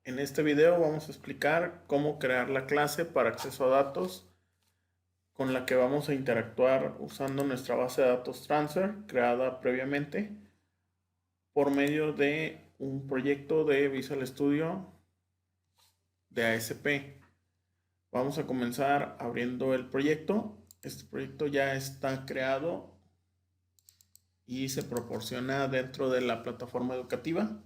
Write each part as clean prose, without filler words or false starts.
En este video vamos a explicar cómo crear la clase para acceso a datos con la que vamos a interactuar usando nuestra base de datos transfer creada previamente por medio de un proyecto de Visual Studio de ASP. Vamos a comenzar abriendo el proyecto. Este proyecto ya está creado y se proporciona dentro de la plataforma educativa.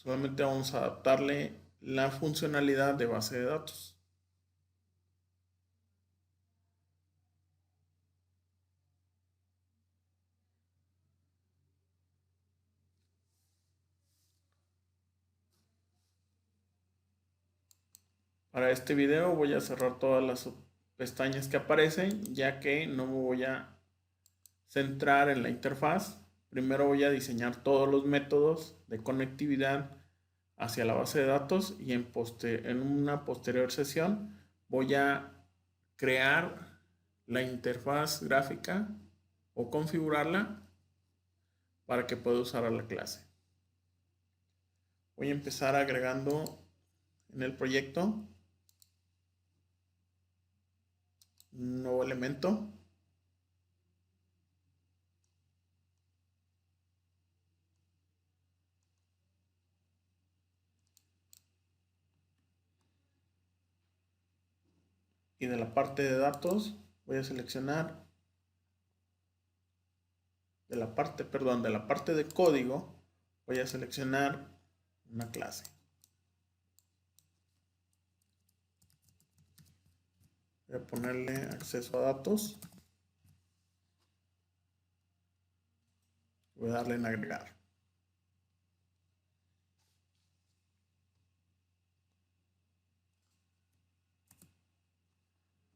Solamente vamos a adaptarle la funcionalidad de base de datos. Para este video voy a cerrar todas las pestañas que aparecen, ya que no me voy a centrar en la interfaz. Primero voy a diseñar todos los métodos de conectividad hacia la base de datos y en una posterior sesión voy a crear la interfaz gráfica o configurarla para que pueda usar a la clase. Voy a empezar agregando en el proyecto un nuevo elemento. Y de la parte de datos voy a seleccionar de la parte de código voy a seleccionar una clase. Voy a ponerle acceso a datos. Voy a darle en agregar.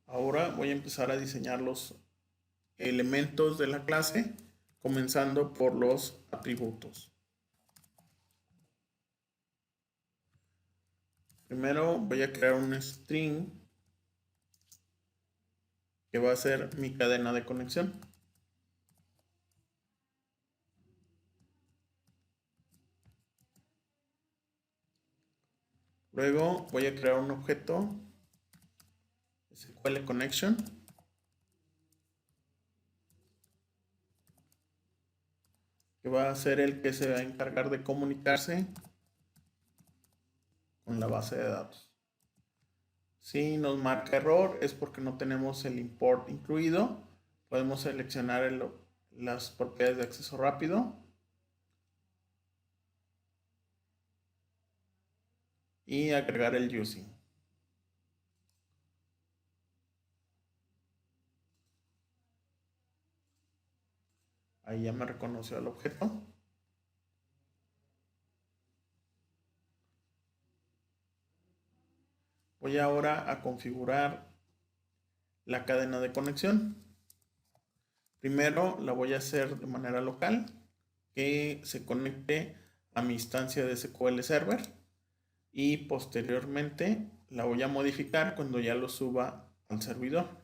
Ahora voy a empezar a diseñar los elementos de la clase, comenzando por los atributos. Primero voy a crear un string que va a ser mi cadena de conexión. Luego voy a crear un objeto SQL Connection que va a ser el que se va a encargar de comunicarse con la base de datos. Si nos marca error es porque no tenemos el import incluido. Podemos seleccionar las propiedades de acceso rápido y agregar el using. Ahí ya me reconoció el objeto. Voy ahora a configurar la cadena de conexión. Primero la voy a hacer de manera local, que se conecte a mi instancia de SQL Server y posteriormente la voy a modificar cuando ya lo suba al servidor.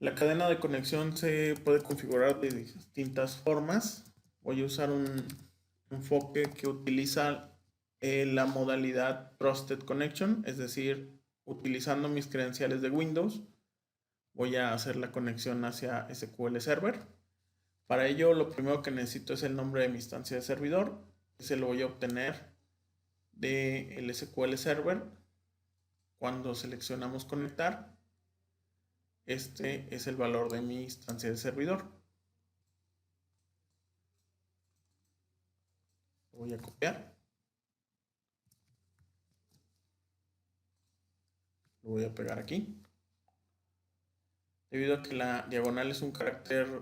La cadena de conexión se puede configurar de distintas formas. Voy a usar un enfoque que utiliza la modalidad Trusted Connection, es decir, utilizando mis credenciales de Windows, voy a hacer la conexión hacia SQL Server. Para ello, lo primero que necesito es el nombre de mi instancia de servidor. Ese lo voy a obtener del SQL Server. Cuando seleccionamos conectar, este es el valor de mi instancia de servidor. Lo voy a copiar. Lo voy a pegar aquí. Debido a que la diagonal es un carácter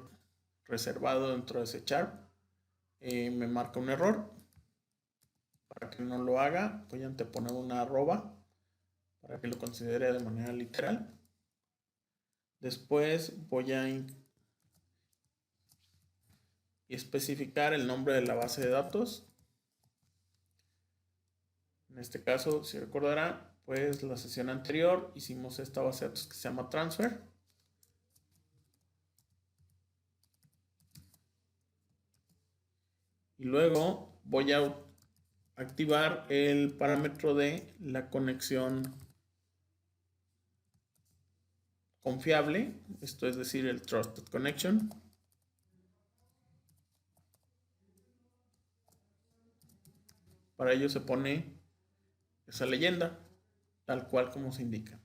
reservado dentro de ese char, me marca un error. Para que no lo haga, voy a anteponer una arroba para que lo considere de manera literal. Después voy a especificar el nombre de la base de datos. En este caso, si recordará, pues la sesión anterior hicimos esta base de datos que se llama transfer. Y luego voy a activar el parámetro de la conexión confiable, esto es decir, el Trusted Connection. Para ello se pone esa leyenda, tal cual como se indica.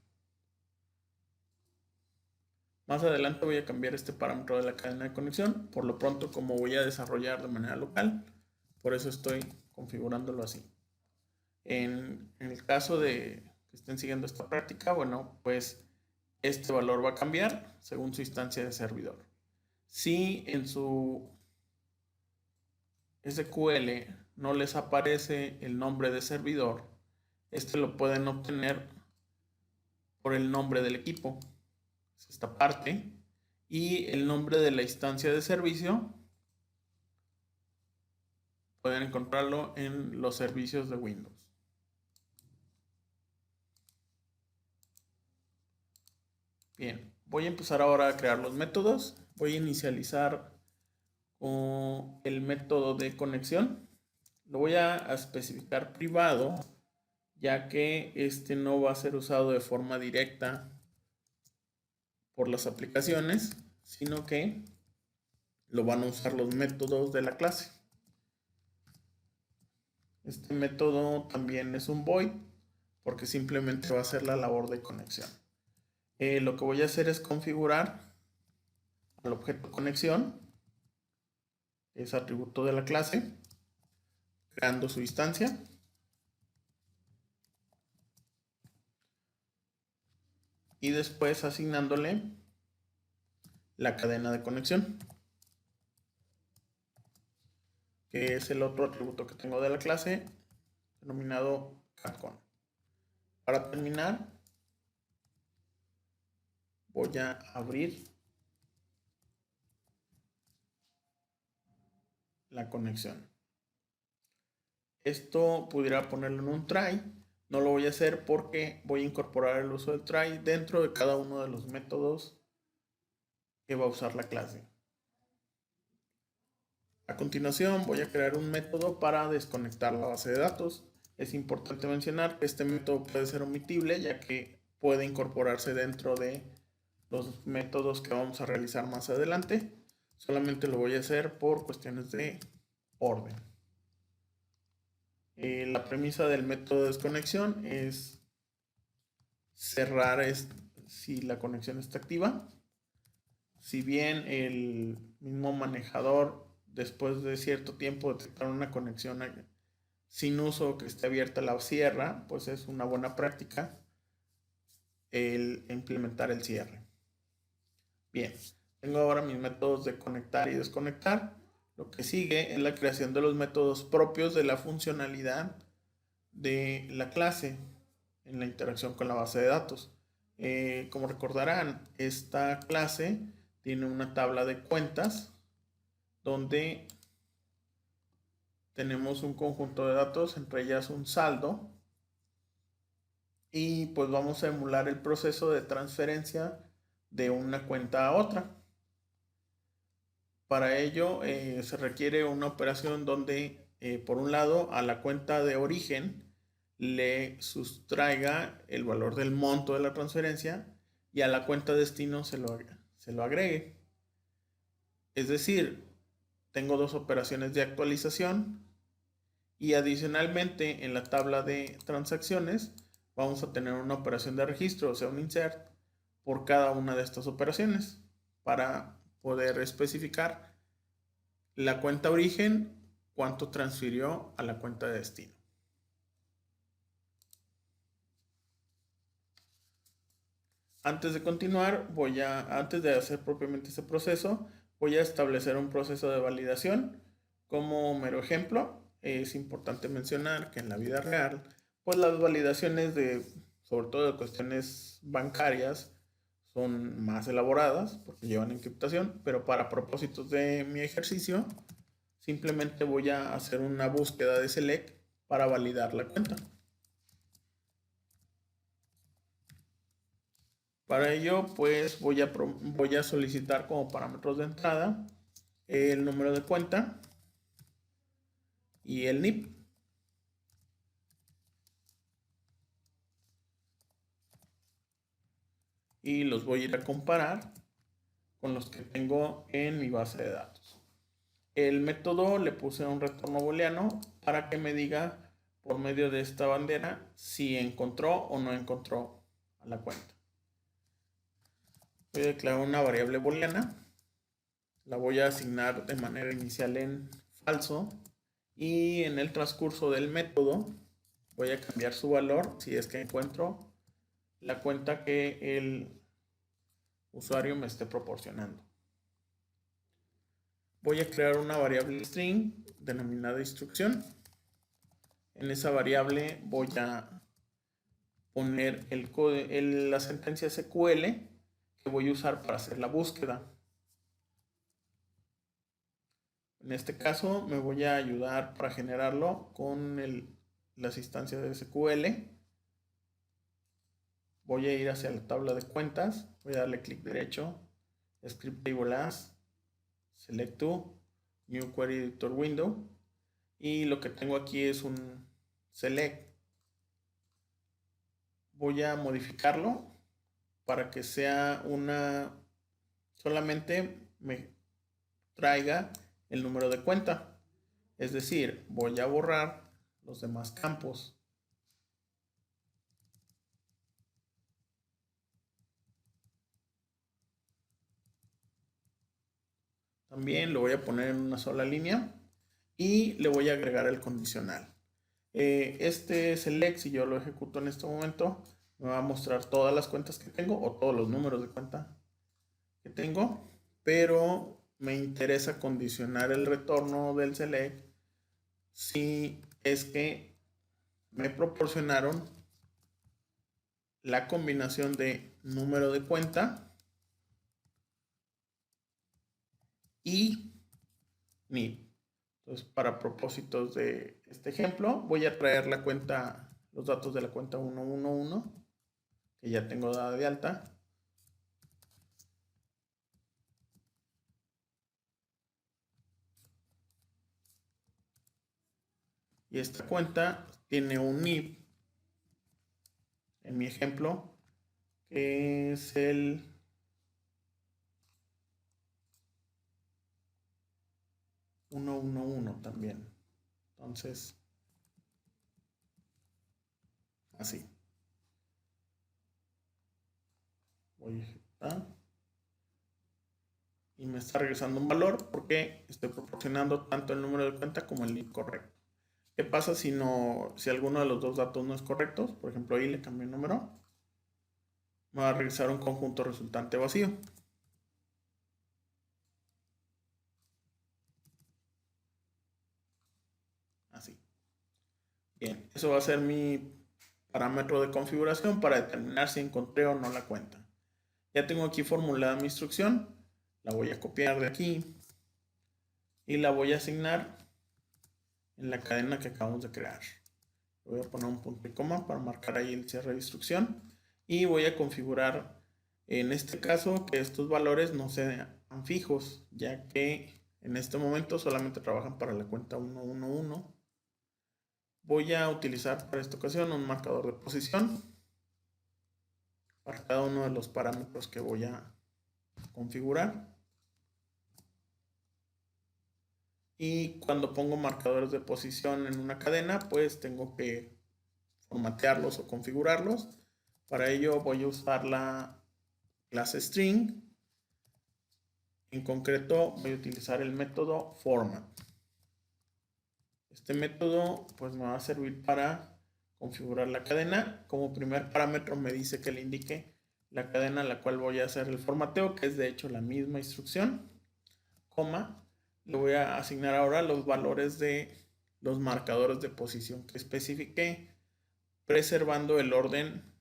Más adelante voy a cambiar este parámetro de la cadena de conexión. Por lo pronto, como voy a desarrollar de manera local, por eso estoy configurándolo así. En el caso de que estén siguiendo esta práctica, bueno, pues este valor va a cambiar según su instancia de servidor. Si en su SQL no les aparece el nombre de servidor, este lo pueden obtener por el nombre del equipo, es esta parte, y el nombre de la instancia de servicio pueden encontrarlo en los servicios de Windows. Bien, voy a empezar ahora a crear los métodos. Voy a inicializar con el método de conexión. Lo voy a especificar privado, ya que este no va a ser usado de forma directa por las aplicaciones, sino que lo van a usar los métodos de la clase. Este método también es un void, porque simplemente va a hacer la labor de conexión. Lo que voy a hacer es configurar al objeto conexión, es atributo de la clase, creando su instancia. Y después asignándole la cadena de conexión, que es el otro atributo que tengo de la clase, denominado CapCon. Para terminar, voy a abrir la conexión. Esto pudiera ponerlo en un try. No lo voy a hacer porque voy a incorporar el uso del try dentro de cada uno de los métodos que va a usar la clase. A continuación voy a crear un método para desconectar la base de datos. Es importante mencionar que este método puede ser omitible, ya que puede incorporarse dentro de los métodos que vamos a realizar más adelante. Solamente lo voy a hacer por cuestiones de orden. La premisa del método de desconexión es cerrar si la conexión está activa. Si bien el mismo manejador, después de cierto tiempo detectar una conexión sin uso que esté abierta, la cierra, pues es una buena práctica el implementar el cierre. Bien, tengo ahora mis métodos de conectar y desconectar. Lo que sigue es la creación de los métodos propios de la funcionalidad de la clase en la interacción con la base de datos. Como recordarán, esta clase tiene una tabla de cuentas donde tenemos un conjunto de datos, entre ellas un saldo, y pues vamos a emular el proceso de transferencia de una cuenta a otra. Para ello se requiere una operación donde por un lado a la cuenta de origen le sustraiga el valor del monto de la transferencia y a la cuenta destino se lo agregue. Es decir, tengo dos operaciones de actualización y adicionalmente en la tabla de transacciones vamos a tener una operación de registro, o sea, un insert por cada una de estas operaciones para poder especificar la cuenta origen, cuánto transfirió a la cuenta de destino. Antes de continuar, antes de hacer propiamente ese proceso, voy a establecer un proceso de validación. Como mero ejemplo, es importante mencionar que en la vida real, pues las validaciones sobre todo de cuestiones bancarias, son más elaboradas porque llevan encriptación, pero para propósitos de mi ejercicio, simplemente voy a hacer una búsqueda de select para validar la cuenta. Para ello, pues voy a solicitar como parámetros de entrada el número de cuenta y el NIP. Y los voy a ir a comparar con los que tengo en mi base de datos. El método le puse un retorno booleano para que me diga por medio de esta bandera si encontró o no encontró a la cuenta. Voy a declarar una variable booleana. La voy a asignar de manera inicial en falso. Y en el transcurso del método voy a cambiar su valor si es que encuentro la cuenta que el usuario me esté proporcionando. Voy a crear una variable string denominada instrucción. En esa variable voy a poner la sentencia SQL que voy a usar para hacer la búsqueda. En este caso me voy a ayudar para generarlo con las instancias de SQL. Voy a ir hacia la tabla de cuentas, voy a darle clic derecho, Script Table As, Select To, New Query Editor Window, y lo que tengo aquí es un Select. Voy a modificarlo para que sea solamente me traiga el número de cuenta. Es decir, voy a borrar los demás campos. También lo voy a poner en una sola línea y le voy a agregar el condicional. Este select, si yo lo ejecuto en este momento, me va a mostrar todas las cuentas que tengo o todos los números de cuenta que tengo, pero me interesa condicionar el retorno del select si es que me proporcionaron la combinación de número de cuenta y NIP. Entonces, para propósitos de este ejemplo, voy a traer los datos de la cuenta 111, que ya tengo dada de alta. Y esta cuenta tiene un NIP, en mi ejemplo, que es el 111 también. Entonces, así. Voy a ejecutar. Y me está regresando un valor porque estoy proporcionando tanto el número de cuenta como el NIP correcto. ¿Qué pasa si alguno de los dos datos no es correcto? Por ejemplo, ahí le cambié el número. Me va a regresar un conjunto resultante vacío. Así. Bien, eso va a ser mi parámetro de configuración para determinar si encontré o no la cuenta. Ya tengo aquí formulada mi instrucción. La voy a copiar de aquí y la voy a asignar en la cadena que acabamos de crear. Voy a poner un punto y coma para marcar ahí el cierre de instrucción y voy a configurar en este caso que estos valores no sean fijos, ya que en este momento solamente trabajan para la cuenta 111. Voy a utilizar para esta ocasión un marcador de posición para cada uno de los parámetros que voy a configurar. Y cuando pongo marcadores de posición en una cadena, pues tengo que formatearlos o configurarlos. Para ello voy a usar la clase string. En concreto voy a utilizar el método format. Este método pues me va a servir para configurar la cadena. Como primer parámetro me dice que le indique la cadena a la cual voy a hacer el formateo, que es de hecho la misma instrucción, coma. Le voy a asignar ahora los valores de los marcadores de posición que especifiqué, preservando el orden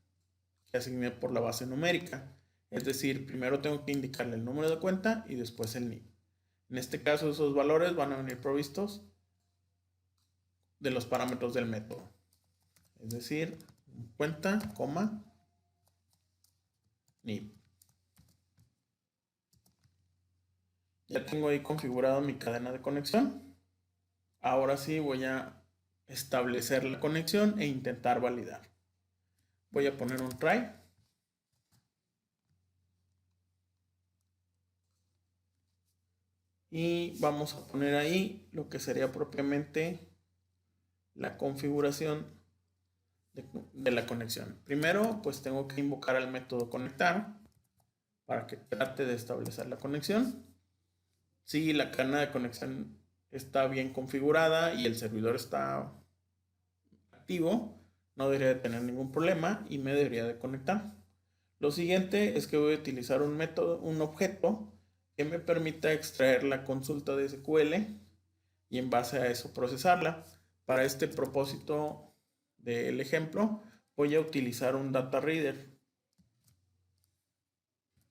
que asigné por la base numérica. Es decir, primero tengo que indicarle el número de cuenta y después el NIP. En este caso, esos valores van a venir provistos de los parámetros del método. Es decir, cuenta, coma, NIP. Ya tengo ahí configurado mi cadena de conexión. Ahora sí voy a establecer la conexión e intentar validar. Voy a poner un try. Y vamos a poner ahí lo que sería propiamente la configuración de la conexión. Primero, pues tengo que invocar al método conectar para que trate de establecer la conexión. Si la cadena de conexión está bien configurada y el servidor está activo, no debería de tener ningún problema y me debería de conectar. Lo siguiente es que voy a utilizar un método, un objeto que me permita extraer la consulta de SQL y en base a eso procesarla. Para este propósito del ejemplo, voy a utilizar un data reader.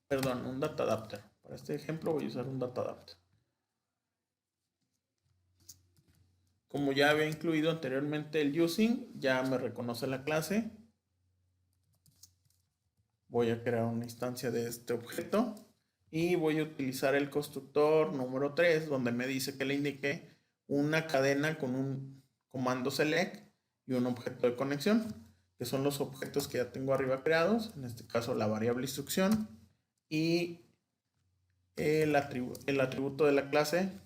Perdón, un data adapter. Para este ejemplo voy a usar un data adapter. Como ya había incluido anteriormente el using, ya me reconoce la clase. Voy a crear una instancia de este objeto y voy a utilizar el constructor número 3, donde me dice que le indique una cadena con un comando select y un objeto de conexión, que son los objetos que ya tengo arriba creados, en este caso la variable instrucción y el atributo de la clase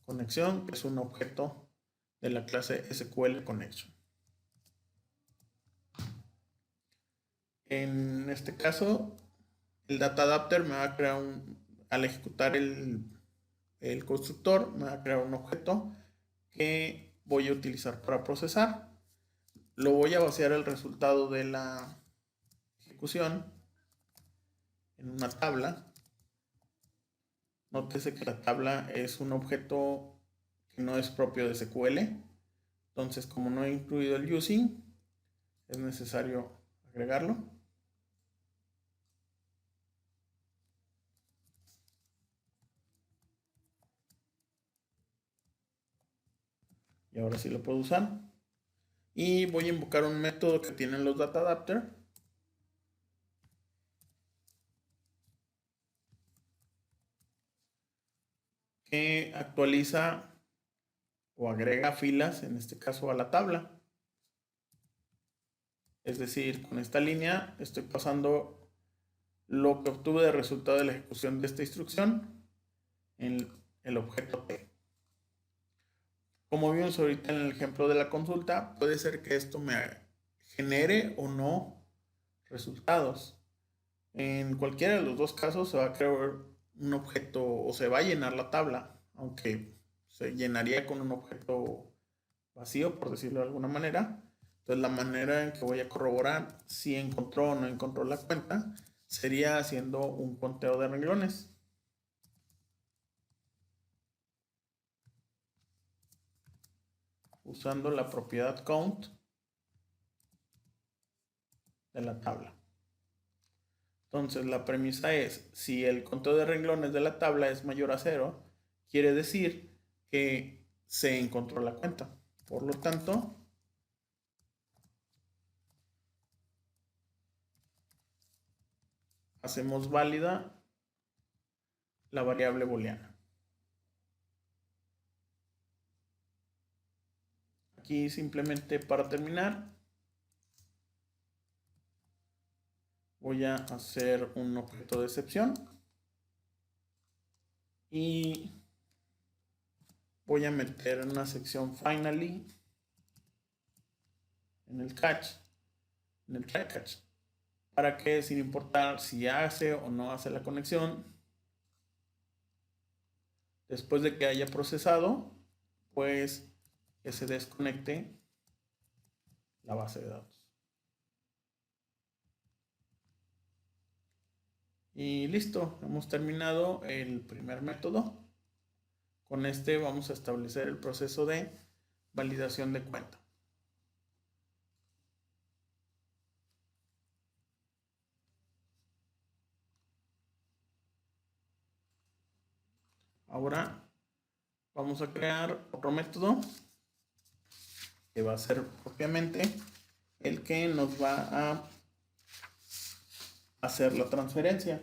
conexión, que es un objeto de la clase SQL Connection. En este caso, el data adapter me va a crear al ejecutar el constructor, me va a crear un objeto que voy a utilizar para procesar. Lo voy a vaciar el resultado de la ejecución en una tabla. Nótese que la tabla es un objeto que no es propio de SQL. Entonces, como no he incluido el using, es necesario agregarlo. Y ahora sí lo puedo usar. Y voy a invocar un método que tienen los data adapter. Que actualiza o agrega filas, en este caso a la tabla. Es decir, con esta línea estoy pasando lo que obtuve de resultado de la ejecución de esta instrucción en el objeto T. Como vimos ahorita en el ejemplo de la consulta, puede ser que esto me genere o no resultados. En cualquiera de los dos casos se va a crear un objeto o se va a llenar la tabla, aunque se llenaría con un objeto vacío, por decirlo de alguna manera. Entonces la manera en que voy a corroborar si encontró o no encontró la cuenta sería haciendo un conteo de renglones. Usando la propiedad count de la tabla. Entonces la premisa es, si el conteo de renglones de la tabla es mayor a 0, quiere decir que se encontró la cuenta. Por lo tanto, hacemos válida la variable booleana. Aquí simplemente para terminar, voy a hacer un objeto de excepción y voy a meter en una sección finally en el catch, en el try catch, para que sin importar si hace o no hace la conexión, después de que haya procesado, pues que se desconecte la base de datos. Y listo, hemos terminado el primer método. Con este vamos a establecer el proceso de validación de cuenta. Ahora vamos a crear otro método que va a ser propiamente el que nos va a hacer la transferencia.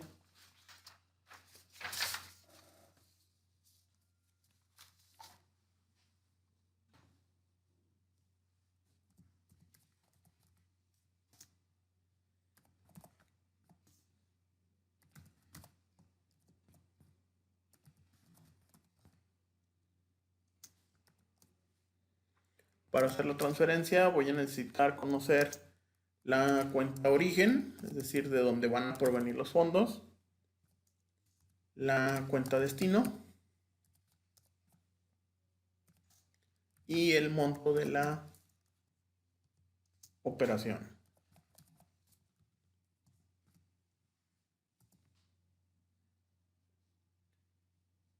Para hacer la transferencia voy a necesitar conocer la cuenta origen, es decir, de dónde van a provenir los fondos, la cuenta destino y el monto de la operación.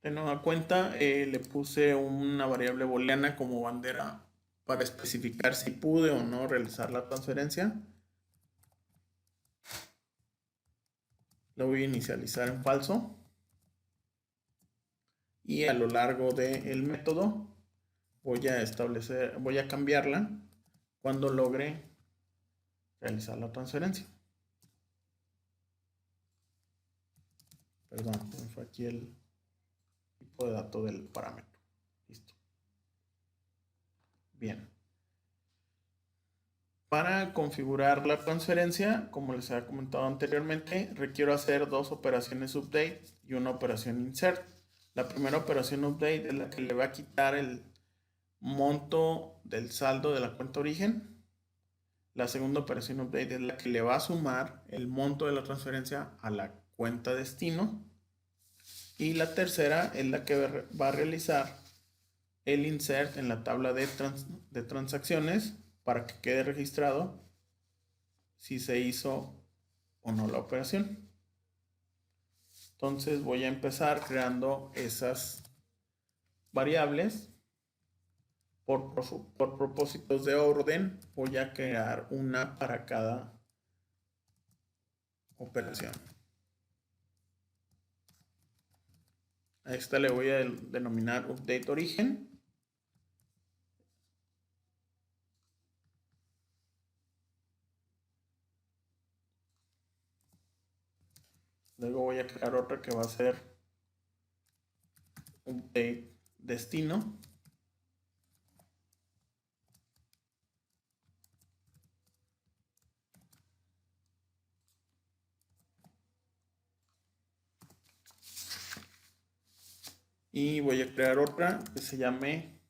De nueva cuenta, le puse una variable booleana como bandera para especificar si pude o no realizar la transferencia. Lo voy a inicializar en falso. Y a lo largo del método voy a cambiarla cuando logre realizar la transferencia. Perdón, fue aquí el tipo de dato del parámetro. Listo. Bien. Para configurar la transferencia, como les había comentado anteriormente, requiero hacer dos operaciones update y una operación insert. La primera operación update es la que le va a quitar el monto del saldo de la cuenta origen. La segunda operación update es la que le va a sumar el monto de la transferencia a la cuenta destino. Y la tercera es la que va a realizar el insert en la tabla de transacciones para que quede registrado si se hizo o no la operación. Entonces voy a empezar creando esas variables. Por propósitos de orden, voy a crear una para cada operación. A esta le voy a denominar update origen. Luego voy a crear otra que va a ser update destino. Y voy a crear otra que se llame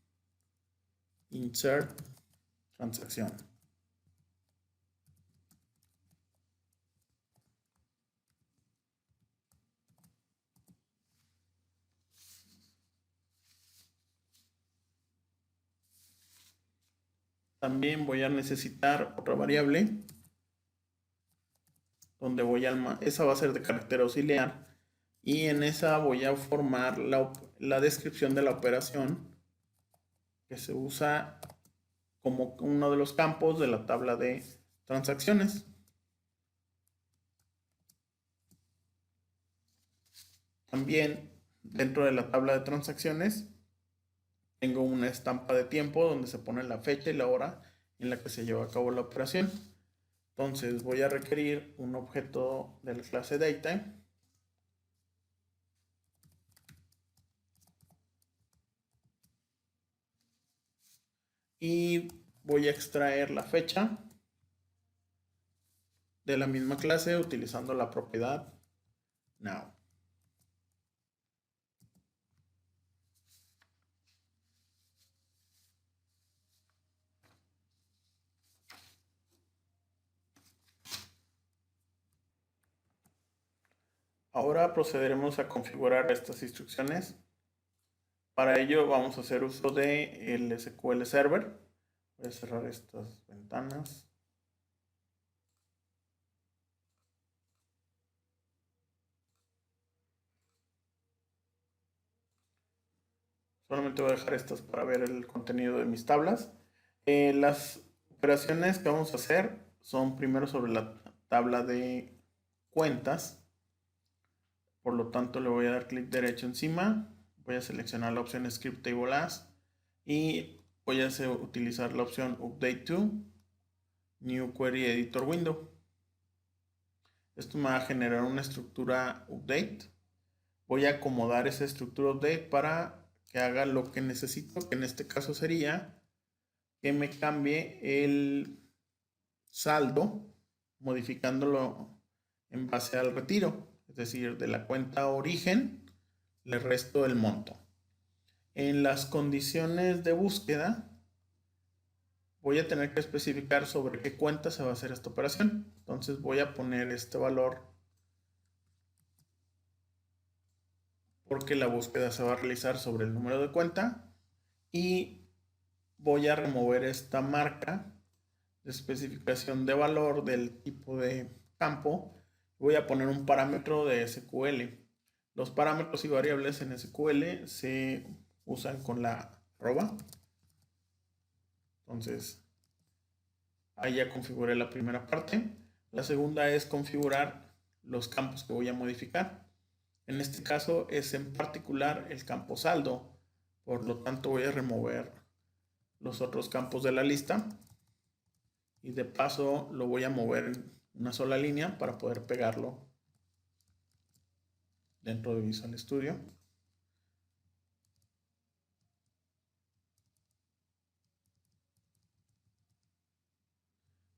insert transacción. También voy a necesitar otra variable donde esa va a ser de carácter auxiliar y en esa voy a formar la descripción de la operación que se usa como uno de los campos de la tabla de transacciones. También dentro de la tabla de transacciones tengo una estampa de tiempo donde se pone la fecha y la hora en la que se lleva a cabo la operación. Entonces voy a requerir un objeto de la clase data y voy a extraer la fecha de la misma clase utilizando la propiedad now. Ahora procederemos a configurar estas instrucciones. Para ello vamos a hacer uso de el SQL Server. Voy a cerrar estas ventanas. Solamente voy a dejar estas para ver el contenido de mis tablas. Las operaciones que vamos a hacer son primero sobre la tabla de cuentas. Por lo tanto, le voy a dar clic derecho encima. Voy a seleccionar la opción Script Table As y voy a utilizar la opción Update to New Query Editor Window. Esto me va a generar una estructura update. Voy a acomodar esa estructura update para que haga lo que necesito, que en este caso sería que me cambie el saldo, modificándolo en base al retiro. Es decir, de la cuenta origen le resto el monto. En las condiciones de búsqueda voy a tener que especificar sobre qué cuenta se va a hacer esta operación. Entonces voy a poner este valor porque la búsqueda se va a realizar sobre el número de cuenta, y voy a remover esta marca de especificación de valor del tipo de campo. Voy a poner un parámetro de SQL. Los parámetros y variables en SQL se usan con la arroba. Entonces, ahí ya configuré la primera parte. La segunda es configurar los campos que voy a modificar. En este caso es en particular el campo saldo. Por lo tanto, voy a remover los otros campos de la lista. Y de paso lo voy a mover en una sola línea para poder pegarlo dentro de Visual Studio.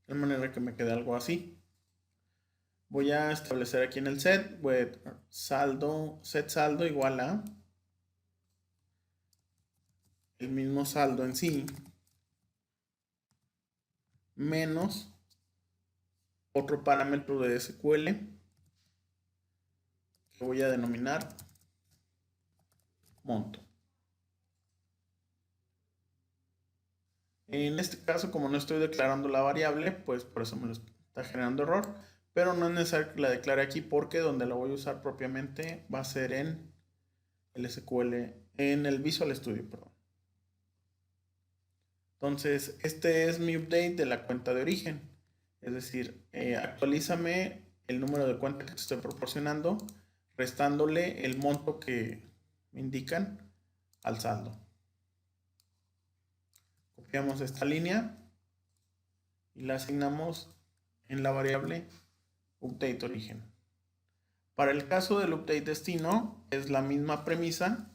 De manera que me quede algo así. Voy a establecer aquí en el set, set saldo igual a el mismo saldo en sí menos otro parámetro de SQL que voy a denominar monto. En este caso, como no estoy declarando la variable, pues por eso me lo está generando error, pero no es necesario que la declare aquí porque donde la voy a usar propiamente va a ser en el SQL, en el Visual Studio, perdón. Entonces, este es mi update de la cuenta de origen. Es decir, actualízame el número de cuenta que te estoy proporcionando, restándole el monto que me indican al saldo. Copiamos esta línea y la asignamos en la variable update origen. Para el caso del update destino es la misma premisa,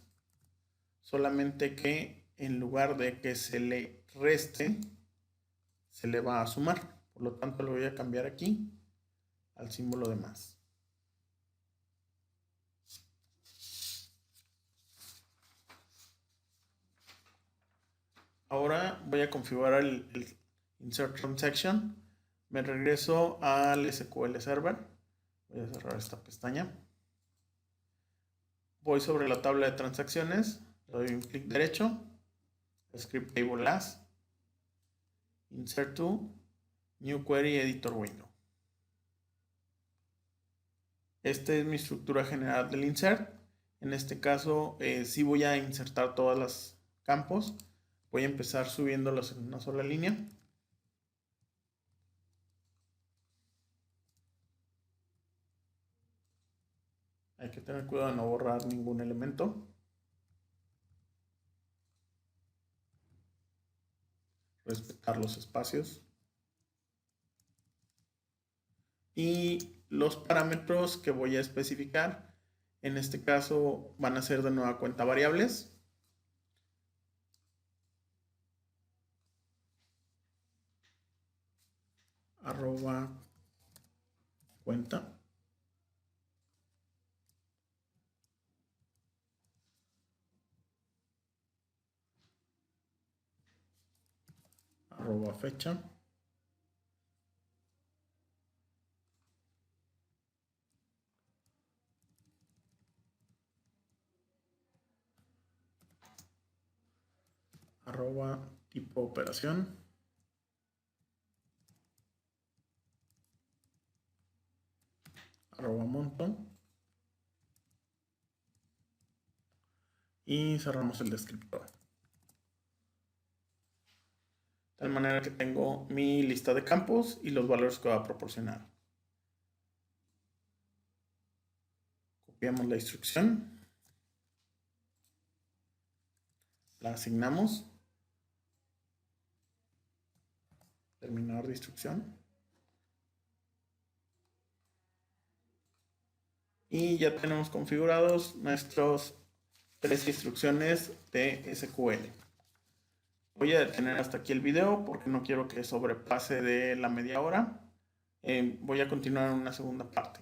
solamente que en lugar de que se le reste, se le va a sumar. Por lo tanto, lo voy a cambiar aquí al símbolo de más. Ahora voy a configurar el Insert Transaction. Me regreso al SQL Server. Voy a cerrar esta pestaña. Voy sobre la tabla de transacciones. Le doy un clic derecho. Script Table As. Insert to. New Query Editor Window. Esta es mi estructura general del insert. En este caso, sí voy a insertar todos los campos. Voy a empezar subiéndolos en una sola línea. Hay que tener cuidado de no borrar ningún elemento. Respetar los espacios. Y los parámetros que voy a especificar, en este caso van a ser de nueva cuenta variables. Arroba cuenta. Arroba fecha. Arroba tipo operación. Arroba monto. Y cerramos el descriptor. De tal manera que tengo mi lista de campos y los valores que va a proporcionar. Copiamos la instrucción. La asignamos. Terminar de instrucción. Y ya tenemos configurados nuestros 3 instrucciones de SQL. Voy a detener hasta aquí el video porque no quiero que sobrepase de la media hora. Voy a continuar en una segunda parte.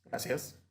Gracias.